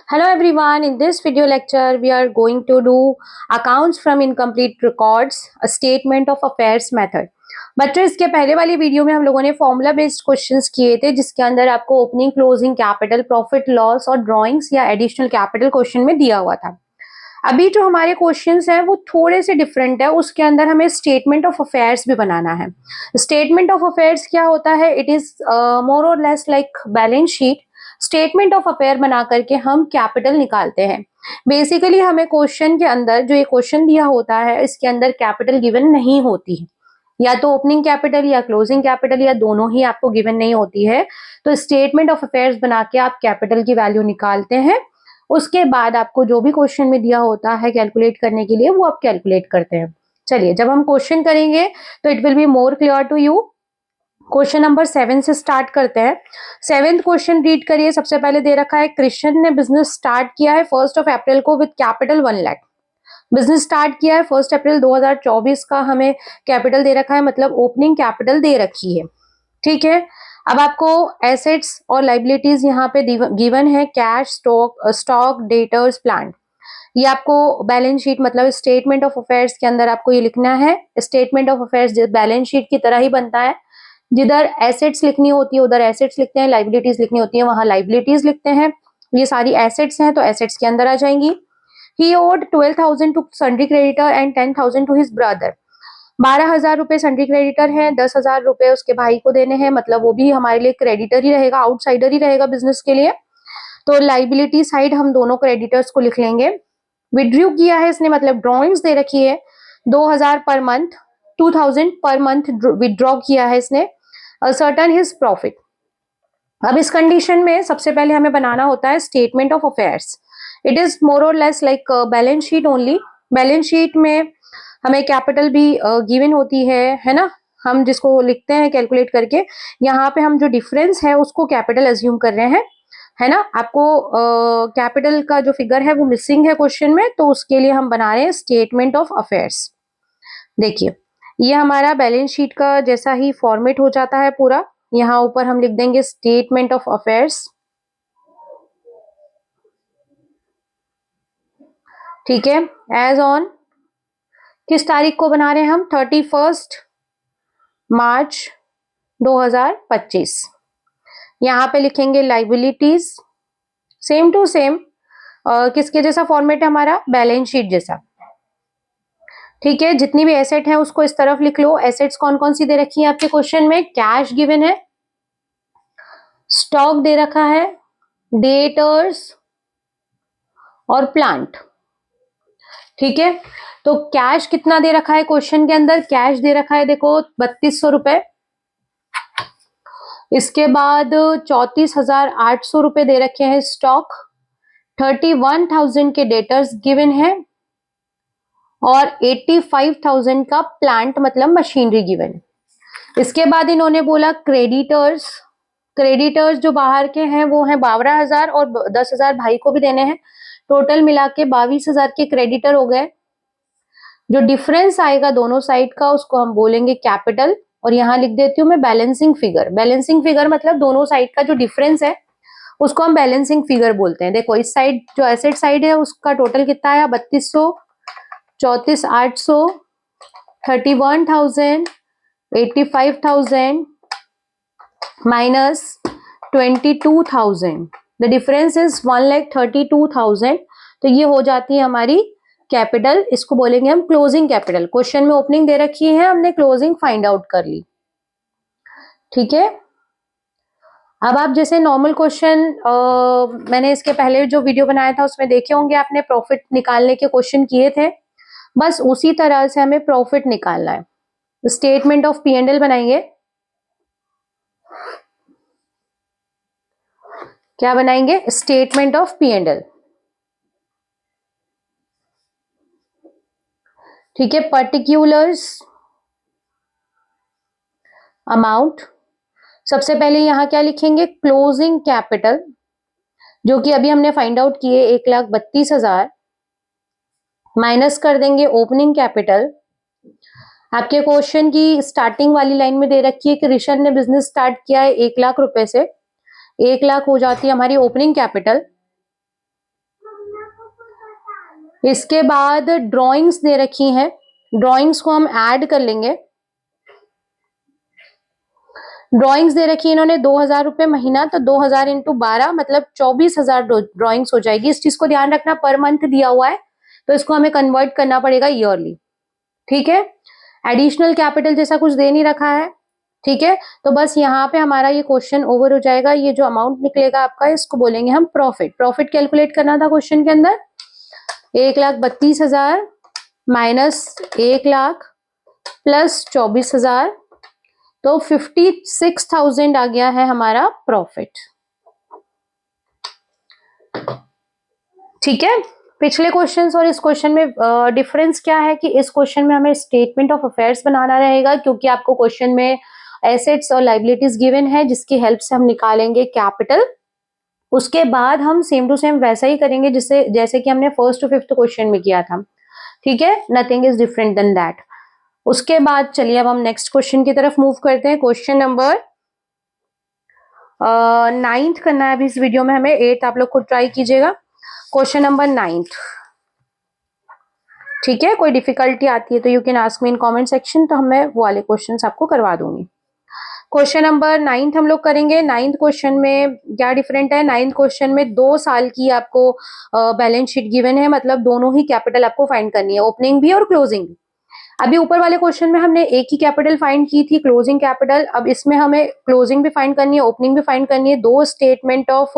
Hello everyone, in this video lecture we are going to do accounts from incomplete records, a statement of affairs method. बच्चों इसके पहले वाली video में हम लोगों ने फॉर्मूला बेस्ड क्वेश्चंस किए थे जिसके अंदर आपको opening closing capital profit loss और ड्राइंग्स या एडिशनल कैपिटल क्वेश्चन में दिया हुआ था। अभी जो हमारे क्वेश्चंस हैं वो थोड़े से डिफरेंट है, उसके अंदर हमें स्टेटमेंट ऑफ अफेयर्स भी बनाना है। स्टेटमेंट ऑफ अफेयर्स क्या होता है? इट इज मोर और less like balance sheet. Statement of affair बना करके हम कैपिटल निकालते हैं। बेसिकली हमें क्वेश्चन के अंदर जो ये क्वेश्चन दिया होता है इसके अंदर कैपिटल गिवन नहीं होती है, या तो ओपनिंग कैपिटल या क्लोजिंग कैपिटल या दोनों ही आपको गिवन नहीं होती है। तो स्टेटमेंट ऑफ अफेयर्स बना के आप कैपिटल की वैल्यू निकालते हैं। उसके बाद आपको जो भी क्वेश्चन में दिया होता है कैलकुलेट करने के लिए वो आप कैलकुलेट करते हैं। चलिए जब हम क्वेश्चन करेंगे तो it will be more clear to you. Question number 7 से स्टार्ट करते हैं। 7th क्वेश्चन रीड करिए। सबसे पहले दे रखा है कृष्ण ने बिजनेस स्टार्ट किया है 1 अप्रैल को with capital 1 lakh. Business start किया है 1 अप्रैल 2024 का, हमें कैपिटल दे रखा है, मतलब ओपनिंग कैपिटल दे रखी है। ठीक है, अब आपको एसेट्स और लाइबिलिटीज यहाँ पे गिवन है, कैश, स्टॉक, डेटर्स, प्लांट। ये आपको बैलेंस शीट मतलब स्टेटमेंट ऑफ अफेयर्स के अंदर आपको ये लिखना है। Statement of affairs balance sheet की तरह ही बनता है। जिधर एसेट्स लिखनी होती है उधर एसेट्स लिखते हैं, लाइबिलिटीज लिखनी होती है वहां लाइबिलिटीज लिखते हैं। ये सारी एसेट्स हैं तो एसेट्स के अंदर आ जाएंगी। He owed 12,000 to sundry creditor and 10,000 to his brother. 12,000 रुपए सन्ड्री क्रेडिटर है, 10,000 रुपए उसके भाई को देने हैं, मतलब वो भी हमारे लिए क्रेडिटर ही रहेगा, आउटसाइडर ही रहेगा बिजनेस के लिए। तो लाइबिलिटी साइड हम दोनों क्रेडिटर्स को लिख लेंगे। विड्रू किया है इसने, मतलब ड्रॉइंग्स दे रखी है 2,000 per month, 2,000 per month withdraw किया है इसने। Certain his profit. अब इस कंडीशन में सबसे पहले हमें बनाना होता है statement of affairs. It is more और less like balance sheet only. Balance sheet में हमें कैपिटल भी गिवन होती है ना, हम जिसको लिखते हैं कैलकुलेट करके। यहाँ पे हम जो डिफरेंस है उसको कैपिटल अज्यूम कर रहे हैं, है ना। आपको कैपिटल का जो फिगर है वो मिसिंग है क्वेश्चन में, तो उसके लिए हम बना रहे हैं स्टेटमेंट ऑफ अफेयर्स। देखिए ये हमारा बैलेंस शीट का जैसा ही फॉर्मेट हो जाता है पूरा। यहाँ ऊपर हम लिख देंगे स्टेटमेंट ऑफ अफेयर्स। ठीक है, एज ऑन किस तारीख को बना रहे हैं हम? 31 मार्च 2025। यहाँ पे लिखेंगे लाइबिलिटीज, सेम टू सेम किसके जैसा फॉर्मेट है हमारा? बैलेंस शीट जैसा। ठीक है, जितनी भी एसेट है उसको इस तरफ लिख लो। एसेट्स कौन कौन सी दे रखी है आपके क्वेश्चन में? कैश गिवन है, स्टॉक दे रखा है, डेटर्स और प्लांट। ठीक है, तो कैश कितना दे रखा है क्वेश्चन के अंदर? कैश दे रखा है देखो 3200 रुपए। इसके बाद 34,800 रुपए दे रखे हैं स्टॉक। 31,000 के डेटर्स गिवन है और 85,000 का प्लांट मतलब मशीनरी गिवन है। इसके बाद इन्होंने बोला क्रेडिटर्स। क्रेडिटर्स जो बाहर के हैं वो हैं 12,000 और 10,000 भाई को भी देने हैं। टोटल मिला के 22,000 के क्रेडिटर हो गए। जो डिफरेंस आएगा दोनों साइड का उसको हम बोलेंगे कैपिटल। और यहाँ लिख देती हूँ मैं बैलेंसिंग फिगर। बैलेंसिंग फिगर मतलब दोनों साइड का जो डिफरेंस है उसको हम बैलेंसिंग फिगर बोलते हैं। देखो इस साइड जो एसेट साइड है उसका टोटल कितना आया? 3200, 34,800, 31,000, 85,000 minus 22,000। The difference is 1,32,000। तो ये हो जाती है हमारी कैपिटल। इसको बोलेंगे हम क्लोजिंग कैपिटल। क्वेश्चन में ओपनिंग दे रखी है, हमने क्लोजिंग फाइंड आउट कर ली। ठीक है, अब आप जैसे नॉर्मल क्वेश्चन मैंने इसके पहले जो वीडियो बनाया था उसमें देखे होंगे आपने, प्रॉफिट निकालने के क्वेश्चन किए थे। बस उसी तरह से हमें प्रॉफिट निकालना है। Statement of P and L बनाएंगे। क्या बनाएंगे? Statement of P and L. ठीक है, पर्टिकुलर्स, अमाउंट। सबसे पहले यहां क्या लिखेंगे? क्लोजिंग कैपिटल, जो कि अभी हमने फाइंड आउट किए 1,32,000, माइनस कर देंगे ओपनिंग कैपिटल। आपके क्वेश्चन की स्टार्टिंग वाली लाइन में दे रखी है कि ऋषभ ने बिजनेस स्टार्ट किया है 1 लाख रुपए से। 1 लाख हो जाती है हमारी ओपनिंग कैपिटल। इसके बाद ड्राइंग्स दे रखी हैं, ड्राइंग्स को हम ऐड कर लेंगे। ड्राइंग्स दे रखी है इन्होंने 2,000 रुपए महीना, तो 2,000 इंटू 12 मतलब 24,000 ड्राइंग्स हो जाएगी। इस चीज को ध्यान रखना, पर मंथ दिया हुआ है तो इसको हमें कन्वर्ट करना पड़ेगा ईयरली। ठीक है, एडिशनल कैपिटल जैसा कुछ दे नहीं रखा है। ठीक है, तो बस यहाँ पे हमारा ये क्वेश्चन ओवर हो जाएगा। ये जो अमाउंट निकलेगा आपका, इसको बोलेंगे हम प्रॉफिट। प्रॉफिट कैलकुलेट करना था क्वेश्चन के अंदर, 1,32,000 माइनस 1,00,000 प्लस 24,000, तो 56,000 आ गया है हमारा प्रॉफिट। ठीक है, पिछले क्वेश्चंस और इस क्वेश्चन में डिफरेंस क्या है कि इस क्वेश्चन में हमें स्टेटमेंट ऑफ अफेयर्स बनाना रहेगा, क्योंकि आपको क्वेश्चन में एसेट्स और लाइबिलिटीज गिवन है जिसकी हेल्प से हम निकालेंगे कैपिटल। उसके बाद हम सेम टू सेम वैसा ही करेंगे जैसे कि हमने फर्स्ट टू फिफ्थ क्वेश्चन में किया था। ठीक है, nothing is different than that. उसके बाद चलिए अब हम नेक्स्ट क्वेश्चन की तरफ मूव करते हैं। क्वेश्चन नंबर 9th करना है अभी इस वीडियो में हमें, 8th आप लोग खुद ट्राई कीजिएगा। Question number 9th। ठीक है, कोई डिफिकल्टी आती है तो you can ask me in comment section, तो मैं वो वाले क्वेश्चंस आपको करवा दूंगी। क्वेश्चन नंबर 9th हम लोग करेंगे। 9th क्वेश्चन में क्या डिफरेंट है, 9th क्वेश्चन में 2 साल की आपको बैलेंस शीट गिवन है, मतलब दोनों ही कैपिटल आपको फाइंड करनी है, ओपनिंग भी और क्लोजिंग भी। अभी ऊपर वाले क्वेश्चन में हमने एक ही कैपिटल फाइंड की थी, क्लोजिंग कैपिटल। अब इसमें हमें क्लोजिंग भी फाइंड करनी है, ओपनिंग भी फाइंड करनी है। 2 स्टेटमेंट ऑफ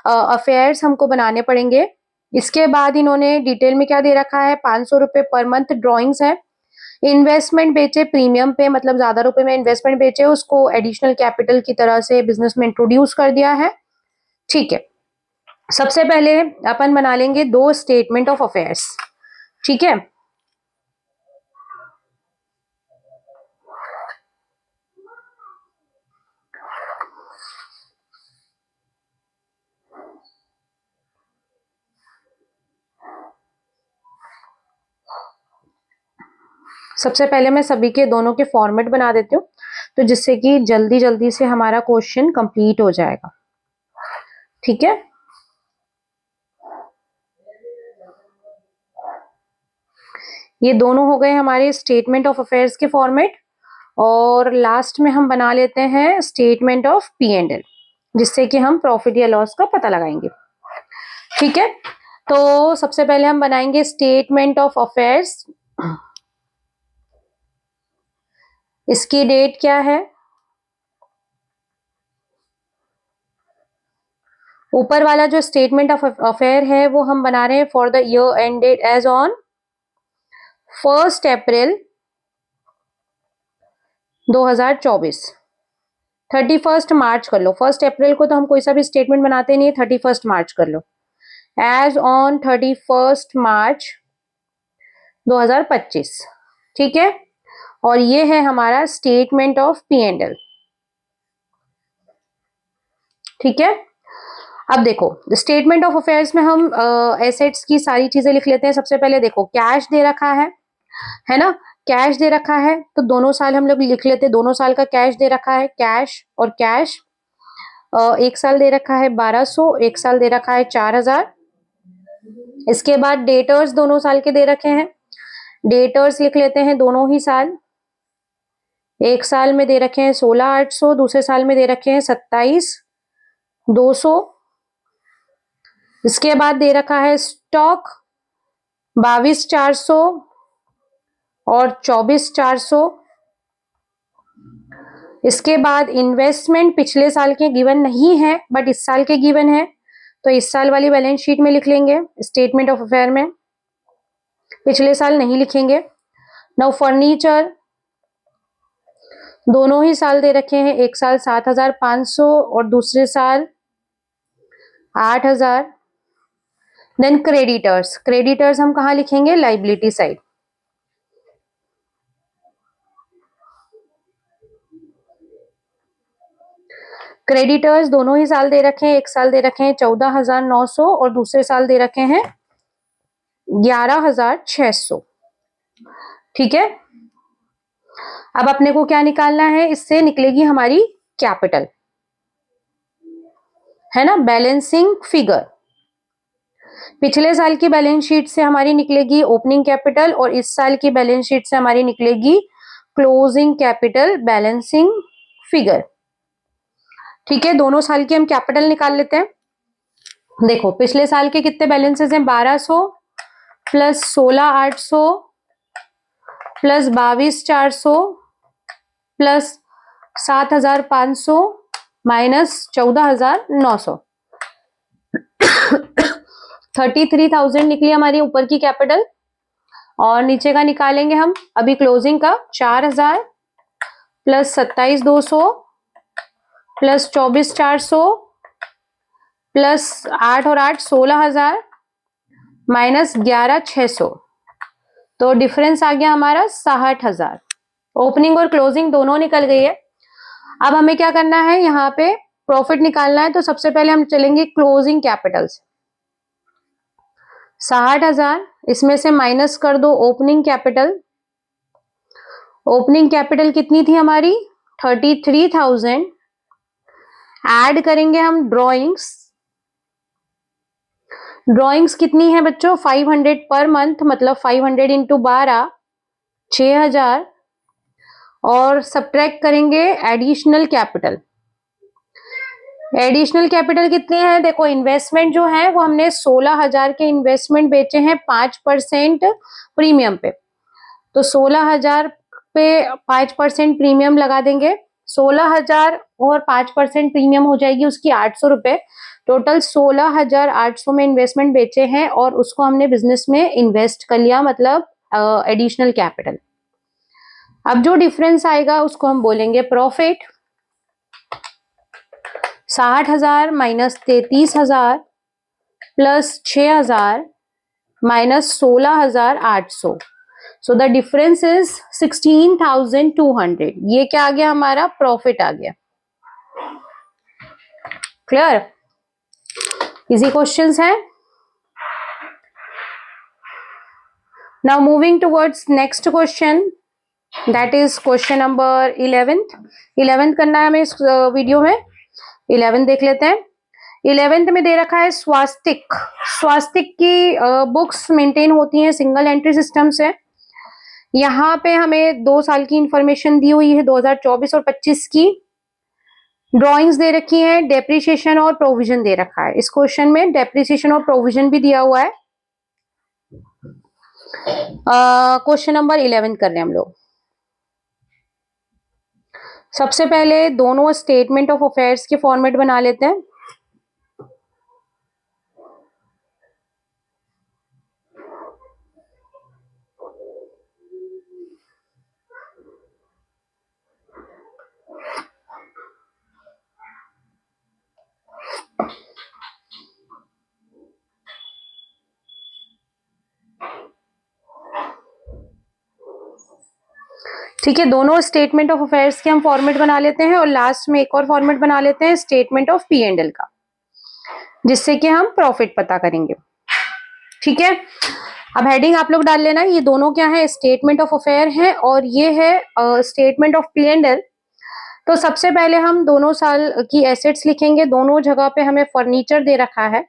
अफेयर्स हमको बनाने पड़ेंगे। इसके बाद इन्होंने डिटेल में क्या दे रखा है, 500 रुपए पर मंथ ड्रॉइंग्स है। इन्वेस्टमेंट बेचे प्रीमियम पे, मतलब ज्यादा रुपए में इन्वेस्टमेंट बेचे, उसको एडिशनल कैपिटल की तरह से बिजनेस में इंट्रोड्यूस कर दिया है। ठीक है, सबसे पहले अपन बना लेंगे 2 स्टेटमेंट ऑफ अफेयर्स। ठीक है, सबसे पहले मैं सभी के दोनों के फॉर्मेट बना देती हूँ, तो जिससे कि जल्दी जल्दी से हमारा क्वेश्चन कंप्लीट हो जाएगा। ठीक है, ये दोनों हो गए हमारे स्टेटमेंट ऑफ अफेयर्स के फॉर्मेट, और लास्ट में हम बना लेते हैं स्टेटमेंट ऑफ P&L, जिससे कि हम प्रॉफिट या लॉस का पता लगाएंगे। ठीक है, तो सबसे पहले हम बनाएंगे स्टेटमेंट ऑफ अफेयर्स। इसकी डेट क्या है, ऊपर वाला जो स्टेटमेंट ऑफ अफेयर है वो हम बना रहे हैं for the year ended as on 1 April 2024। 31 March कर लो, 1 अप्रैल को तो हम कोई सा भी स्टेटमेंट बनाते नहीं है, 31 मार्च कर लो। एज ऑन 31 मार्च 2025। ठीक है, और ये है हमारा स्टेटमेंट ऑफ P&L। ठीक है, अब देखो स्टेटमेंट ऑफ अफेयर्स में हम एसेट्स की सारी चीजें लिख लेते हैं। सबसे पहले देखो कैश दे रखा है ना, कैश दे रखा है तो दोनों साल हम लोग लिख लेते हैं, दोनों साल का कैश दे रखा है, कैश और कैश। एक साल दे रखा है 1200, एक साल दे रखा है 4,000। इसके बाद डेटर्स दोनों साल के दे रखे हैं, डेटर्स लिख लेते हैं दोनों ही साल। एक साल में दे रखे हैं 16,800, दूसरे साल में दे रखे हैं 27,200। इसके बाद दे रखा है स्टॉक 22,400 और 24,400। इसके बाद इन्वेस्टमेंट पिछले साल के गिवन नहीं है बट इस साल के गिवन है, तो इस साल वाली बैलेंस शीट में लिख लेंगे, स्टेटमेंट ऑफ अफेयर में पिछले साल नहीं लिखेंगे। नाउ फर्नीचर दोनों ही साल दे रखे हैं, एक साल 7,500 और दूसरे साल 8,000। देन क्रेडिटर्स, क्रेडिटर्स हम कहाँ लिखेंगे, लाइबिलिटी साइड। क्रेडिटर्स दोनों ही साल दे रखे हैं, एक साल दे रखे हैं 14,900 और दूसरे साल दे रखे हैं 11,600। ठीक है, अब अपने को क्या निकालना है, इससे निकलेगी हमारी कैपिटल, है ना, बैलेंसिंग फिगर। पिछले साल की बैलेंस शीट से हमारी निकलेगी ओपनिंग कैपिटल और इस साल की बैलेंस शीट से हमारी निकलेगी क्लोजिंग कैपिटल बैलेंसिंग फिगर। ठीक है, दोनों साल की हम कैपिटल निकाल लेते हैं। देखो पिछले साल के कितने बैलेंसेस हैं, 1200 प्लस 16,800 प्लस 22,400 प्लस 7,500 माइनस 14,900 33,000 निकली हमारी ऊपर की कैपिटल। और नीचे का निकालेंगे हम अभी क्लोजिंग का, 4,000 प्लस 27,200 प्लस 24,400 प्लस 8 और 8 16,000 माइनस 11,600, तो डिफरेंस आ गया हमारा 60,000। ओपनिंग और क्लोजिंग दोनों निकल गई है। अब हमें क्या करना है, यहाँ पे प्रॉफिट निकालना है, तो सबसे पहले हम चलेंगे क्लोजिंग कैपिटल से। 60,000 इसमें से माइनस कर दो ओपनिंग कैपिटल। ओपनिंग कैपिटल कितनी थी हमारी, 33,000। ऐड करेंगे हम ड्रॉइंग्स। ड्रॉइंग्स कितनी है बच्चों, 500 पर मंथ, मतलब 500 इंटू 12 6,000। और सब्ट्रैक्ट करेंगे एडिशनल कैपिटल। एडिशनल कैपिटल कितनी है, देखो इन्वेस्टमेंट जो है वो हमने 16,000 के इन्वेस्टमेंट बेचे हैं 5% प्रीमियम पे, तो 16,000 पे 5% प्रीमियम लगा देंगे। 16,000 और 5% प्रीमियम हो जाएगी उसकी 800 रुपए। टोटल 16,800 में इन्वेस्टमेंट बेचे हैं और उसको हमने बिजनेस में इन्वेस्ट कर लिया, मतलब एडिशनल कैपिटल। अब जो डिफरेंस आएगा उसको हम बोलेंगे profit. 60,000 minus 33,000 plus 6,000 minus 16,800, so the difference is 16,200। ये क्या आ गया हमारा, प्रॉफिट आ गया। क्लियर, इजी क्वेश्चंस है। Now moving towards next question, that is question number 11th करना है हमें इस वीडियो में। 11 देख लेते हैं। 11th में दे रखा है स्वास्तिक। स्वास्तिक की बुक्स मेंटेन होती हैं सिंगल एंट्री सिस्टम से। यहाँ पे हमें 2 साल की इंफॉर्मेशन दी हुई है, 2024 और 25 की। ड्राइंग्स दे रखी है, डेप्रिसिएशन और प्रोविजन दे रखा है। इस क्वेश्चन में डेप्रिसिएशन और प्रोविजन भी दिया हुआ है। क्वेश्चन नंबर 11 कर रहे हैं हम लोग। सबसे पहले दोनों स्टेटमेंट ऑफ अफेयर्स के फॉर्मेट बना लेते हैं। ठीक है, दोनों स्टेटमेंट ऑफ अफेयर्स के हम फॉर्मेट बना लेते हैं और लास्ट में एक और फॉर्मेट बना लेते हैं statement of P and L का, जिससे कि हम प्रॉफिट पता करेंगे। ठीक है, अब हेडिंग आप लोग डाल लेना, ये दोनों क्या है, स्टेटमेंट ऑफ अफेयर है और ये है statement of P and L. तो सबसे पहले हम दोनों साल की एसेट्स लिखेंगे। दोनों जगह पे हमें फर्नीचर दे रखा है,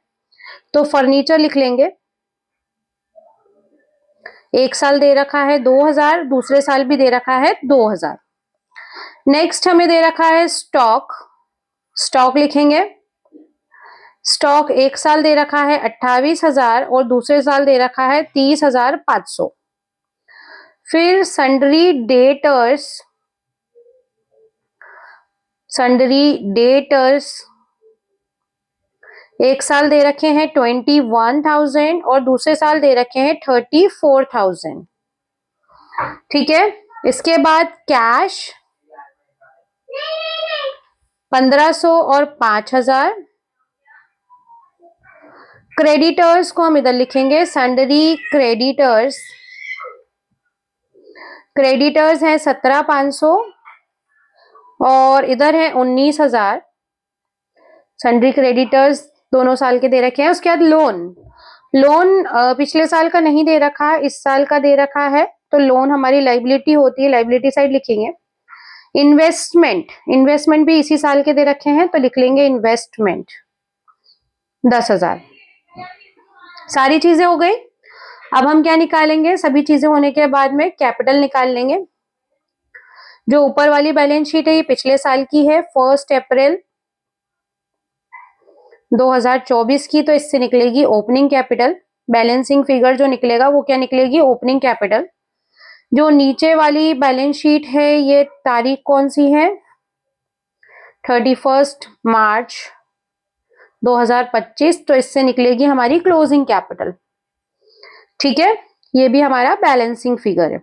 तो फर्नीचर लिख लेंगे। एक साल दे रखा है 2,000, दूसरे साल भी दे रखा है 2,000। नेक्स्ट हमें दे रखा है स्टॉक। स्टॉक लिखेंगे। स्टॉक एक साल दे रखा है 28,000 और दूसरे साल दे रखा है 30,500। फिर सन्ड्री डेटर्स। सन्ड्री डेटर्स एक साल दे रखे हैं 21,000 और दूसरे साल दे रखे हैं 34,000। ठीक है, इसके बाद कैश 1,500 और 5,000। क्रेडिटर्स को हम इधर लिखेंगे सन्ड्री क्रेडिटर्स। क्रेडिटर्स है 17,500 और इधर है 19,000। सन्ड्री क्रेडिटर्स दोनों साल के दे रखे हैं। उसके बाद लोन। लोन पिछले साल का नहीं दे रखा है, इस साल का दे रखा है, तो लोन हमारी लाइबिलिटी होती है, लाइबिलिटी साइड लिखेंगे। इन्वेस्टमेंट, इन्वेस्टमेंट भी इसी साल के दे रखे हैं, तो लिख लेंगे इन्वेस्टमेंट 10,000। सारी चीजें हो गई। अब हम क्या निकालेंगे, सभी चीजें होने के बाद में कैपिटल निकाल लेंगे। जो ऊपर वाली बैलेंस शीट है ये पिछले साल की है, 1 अप्रैल 2024 की, तो इससे निकलेगी ओपनिंग कैपिटल। बैलेंसिंग फिगर जो निकलेगा वो क्या निकलेगी, ओपनिंग कैपिटल। जो नीचे वाली बैलेंस शीट है ये तारीख कौन सी है, 31 मार्च 2025, तो इससे निकलेगी हमारी क्लोजिंग कैपिटल। ठीक है, ये भी हमारा बैलेंसिंग फिगर है।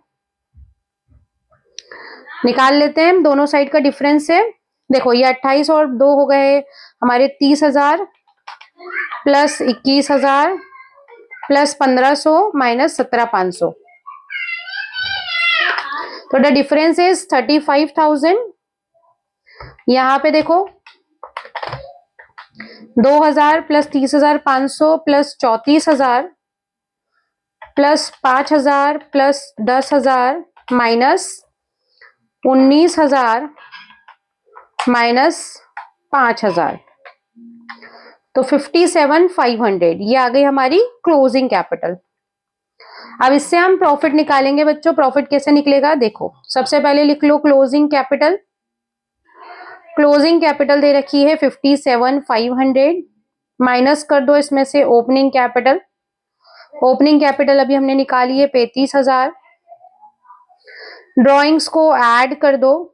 निकाल लेते हैं, दोनों साइड का डिफरेंस है। देखो ये 28 और 2 हो गए हमारे 30,000 प्लस 21,000 प्लस 1,500 माइनस 17,500, तो द डिफरेंस इज 35,000। यहाँ पे देखो 2,000 plus 30,500 plus 34,000 plus 5,000 plus 10,000 minus 19,000 minus 5,000, तो 57,500 ये आ गई हमारी क्लोजिंग कैपिटल। अब इससे हम प्रॉफिट निकालेंगे बच्चों। प्रॉफिट कैसे निकलेगा, देखो सबसे पहले लिख लो क्लोजिंग कैपिटल। क्लोजिंग कैपिटल दे रखी है 57,500, माइनस कर दो इसमें से ओपनिंग कैपिटल। ओपनिंग कैपिटल अभी हमने निकाली है 35,000। ड्रॉइंग्स को ऐड कर दो।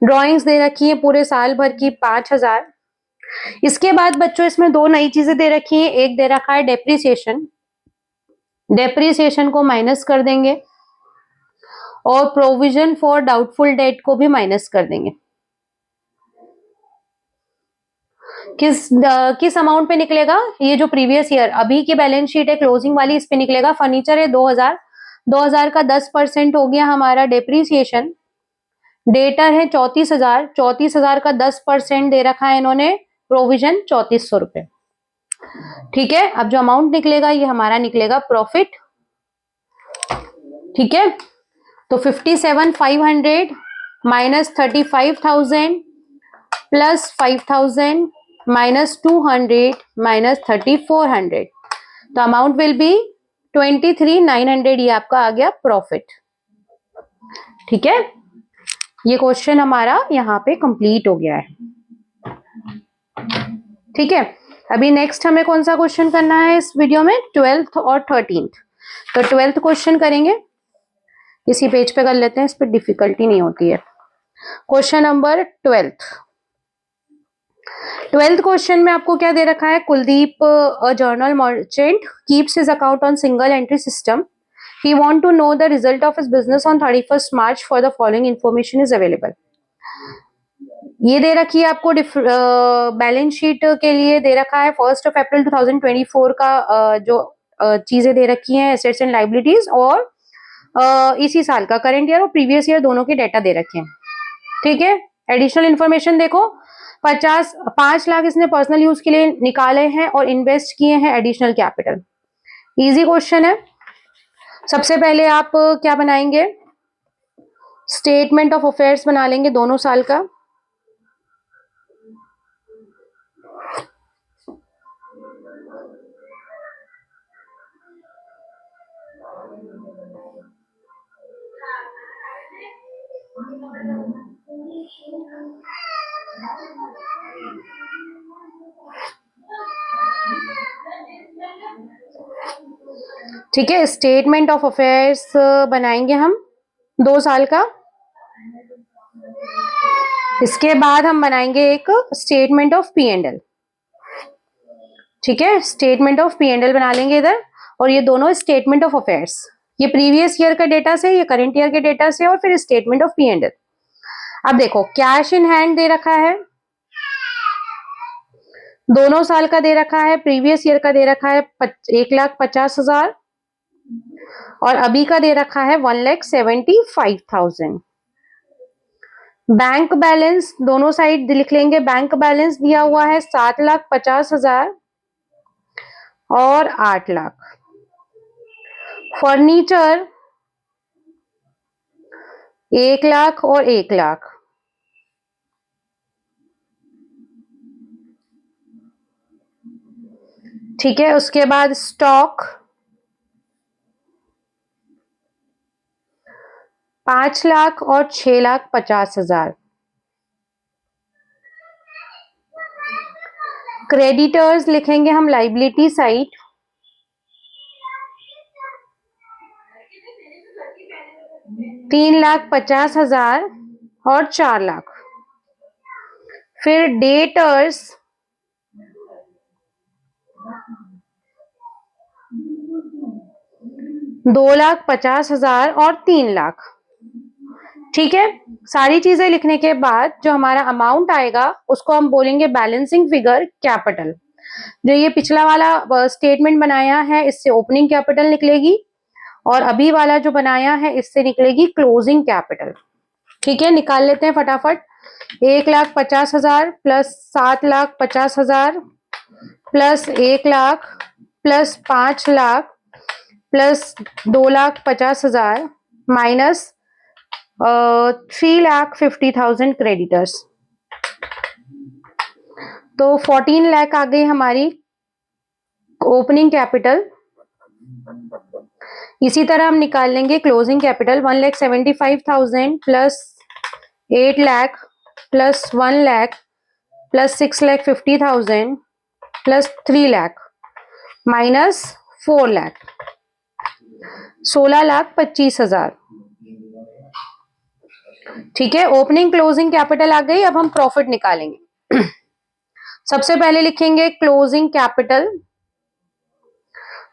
ड्रॉइंग्स दे रखी है पूरे साल भर की 5,000। इसके बाद बच्चों इसमें दो नई चीजें दे रखी है, एक दे रखा है डेप्रिसिएशन। डेप्रिसिएशन को माइनस कर देंगे और प्रोविजन फॉर डाउटफुल डेट को भी माइनस कर देंगे। किस अमाउंट पे निकलेगा, ये जो प्रीवियस ईयर अभी की बैलेंस शीट है क्लोजिंग वाली, इस पे निकलेगा। फर्नीचर है 2,000, 2,000 का 10% हो गया हमारा डेप्रिसिएशन। डेटर है 34,000, 34,000 का 10% दे रखा है इन्होंने प्रोविजन 3,400 रुपए। ठीक है, अब जो अमाउंट निकलेगा ये हमारा निकलेगा प्रॉफिट। ठीक है, तो 57,500 माइनस 35,000 प्लस 5,000 माइनस 200 माइनस 3,400, तो अमाउंट विल बी 23,900, ये आपका आ गया प्रॉफिट। ठीक है, ये क्वेश्चन हमारा यहाँ पे कंप्लीट हो गया है। ठीक है, अभी नेक्स्ट हमें कौन सा क्वेश्चन करना है इस वीडियो में, 12th और 13th। तो 12th क्वेश्चन करेंगे, इसी पेज पे कर लेते हैं, इस पे डिफिकल्टी नहीं होती है। क्वेश्चन नंबर 12th क्वेश्चन में आपको क्या दे रखा है, Kuldeep a journal merchant keeps his account on single entry system. He want to know the result of his business on 31st March. For the following information is available. ये दे रखी है आपको बैलेंस शीट के लिए दे रखा है 1 अप्रैल 2024 का जो चीजें दे रखी हैं एसेट्स एंड लाइबिलिटीज, और इसी साल का करंट ईयर और प्रीवियस ईयर दोनों के डेटा दे रखे हैं। ठीक है, एडिशनल इन्फॉर्मेशन देखो 5 लाख इसने पर्सनल यूज के लिए निकाले हैं और इन्वेस्ट किए हैं एडिशनल कैपिटल। इजी क्वेश्चन है। सबसे पहले आप क्या बनाएंगे, स्टेटमेंट ऑफ अफेयर्स बना लेंगे दोनों साल का। ठीक है, स्टेटमेंट ऑफ अफेयर्स बनाएंगे हम 2 साल का। इसके बाद हम बनाएंगे एक statement of P and L. ठीक है, statement of P and L बना लेंगे इधर, और ये दोनों स्टेटमेंट ऑफ अफेयर्स, ये प्रीवियस ईयर का डेटा से, ये करंट ईयर के डेटा से, और फिर statement of P and L. अब देखो कैश इन हैंड दे रखा है, दोनों साल का दे रखा है, प्रीवियस ईयर का दे रखा है 1,50,000 और अभी का दे रखा है 1,75,000। बैंक बैलेंस दोनों साइड लिख लेंगे। बैंक बैलेंस दिया हुआ है 7,50,000 और 8 लाख। फर्नीचर 1 लाख और 1 लाख। ठीक है, उसके बाद स्टॉक 5 लाख और 6,50,000। क्रेडिटर्स लिखेंगे हम लाइबिलिटी साइड 3,50,000 और 4 लाख। फिर डेटर्स 2,50,000 और 3 लाख। ठीक है, सारी चीजें लिखने के बाद जो हमारा अमाउंट आएगा उसको हम बोलेंगे बैलेंसिंग फिगर कैपिटल। जो ये पिछला वाला स्टेटमेंट बनाया है इससे ओपनिंग कैपिटल निकलेगी और अभी वाला जो बनाया है इससे निकलेगी क्लोजिंग कैपिटल। ठीक है, निकाल लेते हैं फटाफट। 1,50,000 plus 7,50,000 plus 1 lakh plus 5 lakh plus 2,50,000 minus 3,50,000 creditors, तो 14 लाख आ गई हमारी ओपनिंग कैपिटल। इसी तरह हम निकाल लेंगे closing capital 1,75,000 plus 8 lakh plus 1 lakh plus 6,50,000 plus 3 lakh minus 4 lakh 16,25,000। ठीक है, ओपनिंग क्लोजिंग कैपिटल आ गई। अब हम प्रॉफिट निकालेंगे। सबसे पहले लिखेंगे क्लोजिंग कैपिटल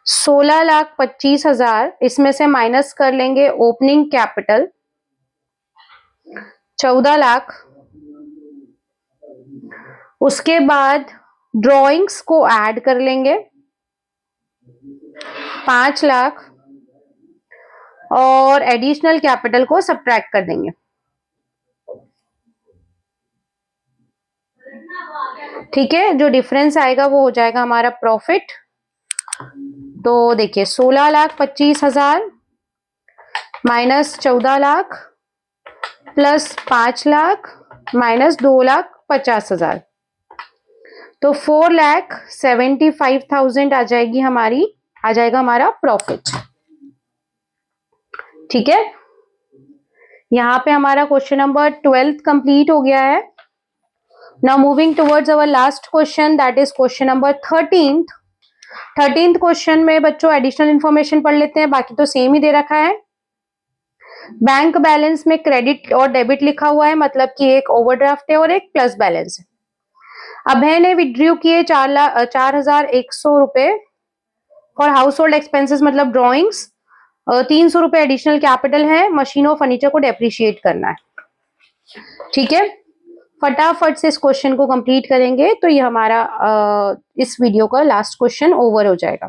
16,25,000, इसमें से माइनस कर लेंगे ओपनिंग कैपिटल 14 लाख। उसके बाद ड्रॉइंग्स को ऐड कर लेंगे 5 लाख और एडिशनल कैपिटल को सब्ट्रैक्ट कर देंगे। ठीक है, जो डिफरेंस आएगा वो हो जाएगा हमारा प्रॉफिट। तो देखिए 16,25,000 minus 14 lakh plus 5 lakh minus 2,50,000, तो 4,75,000 आ जाएगी हमारी, आ जाएगा हमारा प्रॉफिट। ठीक है, यहां पे हमारा क्वेश्चन नंबर 12 कंप्लीट हो गया है। Now moving towards our last question, that is question number 13th question में बच्चों एडिशनल इंफॉर्मेशन पढ़ लेते हैं, बाकी तो सेम ही दे रखा है। बैंक बैलेंस में क्रेडिट और डेबिट लिखा हुआ है, मतलब कि एक ओवरड्राफ्ट है और एक प्लस बैलेंस है। अभय ने विड्रॉ किए 4,100 रुपए फॉर हाउस होल्ड एक्सपेंसेस, मतलब ड्रॉइंग्स। 300 रुपए एडिशनल कैपिटल है, मशीन और फर्नीचर को डेप्रिशिएट करना है। ठीक है, फटाफट से इस क्वेश्चन को कंप्लीट करेंगे तो ये हमारा इस वीडियो का लास्ट क्वेश्चन ओवर हो जाएगा।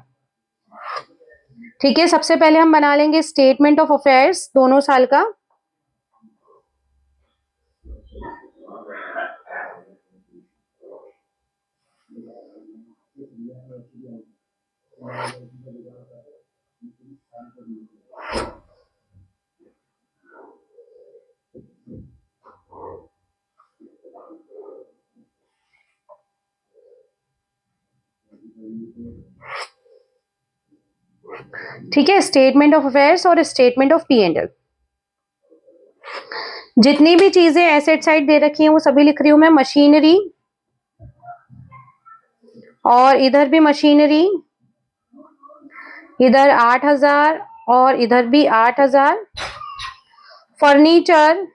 ठीक है, सबसे पहले हम बना लेंगे स्टेटमेंट ऑफ अफेयर्स दोनों साल का। ठीक है, स्टेटमेंट ऑफ अफेयर्स और स्टेटमेंट ऑफ P&L। जितनी भी चीजें एसेट साइड दे रखी हैं वो सभी लिख रही हूं मैं। मशीनरी और इधर भी मशीनरी, इधर 8,000 और इधर भी 8,000। फर्नीचर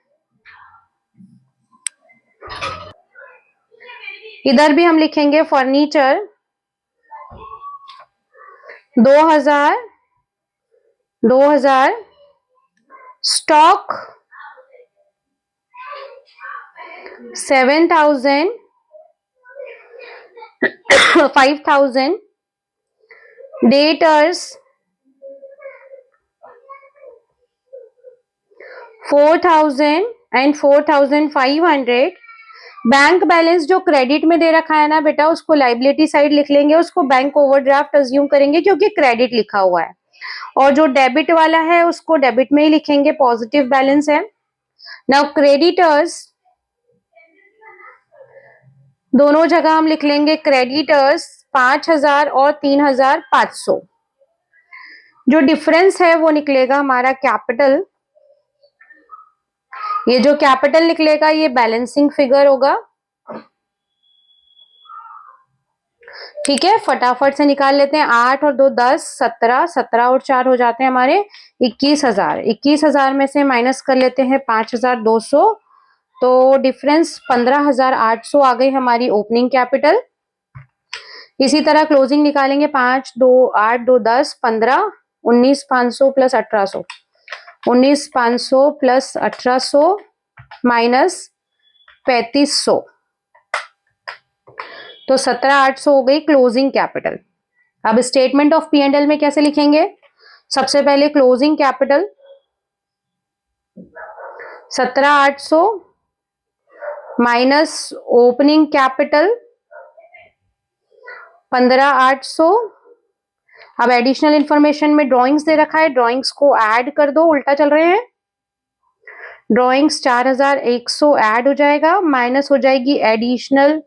इधर भी हम लिखेंगे furniture 2,000। Stock 7,000, 5,000। Debtors 4,000 and 4,500। Bank balance जो क्रेडिट में दे रखा है ना बेटा, उसको लाइबिलिटी साइड लिख लेंगे, उसको बैंक ओवरड्राफ्ट अज्यूम करेंगे क्योंकि क्रेडिट लिखा हुआ है। और जो डेबिट वाला है उसको डेबिट में ही लिखेंगे, पॉजिटिव बैलेंस है। नाउ क्रेडिटर्स, दोनों जगह हम लिख लेंगे क्रेडिटर्स 5,000 और 3,500, जो डिफरेंस है वो निकलेगा हमारा कैपिटल। ये जो कैपिटल निकलेगा ये बैलेंसिंग फिगर होगा। ठीक है, फटाफट से निकाल लेते हैं। 8 और 2 10, 17, 17 और 4 हो जाते हैं हमारे 21,000। 21,000 में से माइनस कर लेते हैं 5,200, तो डिफरेंस 15,800 आ गई हमारी ओपनिंग कैपिटल। इसी तरह क्लोजिंग निकालेंगे। 5 2 8 2 10 15, 19,500 प्लस 1,800, 19,500 प्लस 1,800 माइनस 3,500, तो 17,800 हो गई क्लोजिंग कैपिटल। अब statement of P and L में कैसे लिखेंगे? सबसे पहले closing capital 17,800 minus opening capital 15,800। अब एडिशनल इंफॉर्मेशन में ड्राइंग्स दे रखा है, ड्राइंग्स को ऐड कर दो, उल्टा चल रहे हैं। ड्राइंग्स 4,100 ऐड हो जाएगा, माइनस हो जाएगी एडिशनल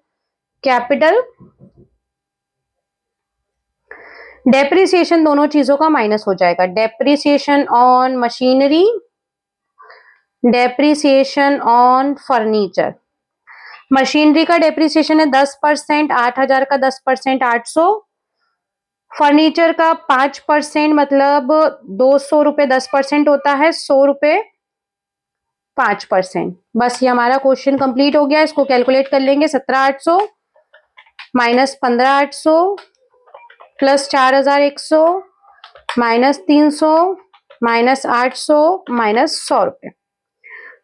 कैपिटल। डेप्रिसिएशन दोनों चीजों का माइनस हो जाएगा। Depreciation on machinery, depreciation on furniture. Machinery का डेप्रिसिएशन है 10%, 8,000 का 10% 800। फर्नीचर का 5% मतलब 200 रुपए 10% होता है, 100 रुपए 5%। बस ये हमारा क्वेश्चन कंप्लीट हो गया। इसको कैलकुलेट कर लेंगे। 17,800 minus 15,800 plus 4,100 minus 300 minus 800 minus 100 रुपए,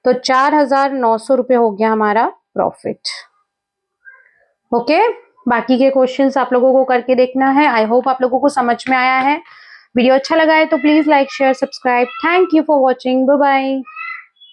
तो 4,900 रुपए हो गया हमारा प्रॉफिट। ओके, बाकी के क्वेश्चंस आप लोगों को करके देखना है। आई होप आप लोगों को समझ में आया है। वीडियो अच्छा लगा है तो please like share subscribe. Thank you for watching. Bye bye.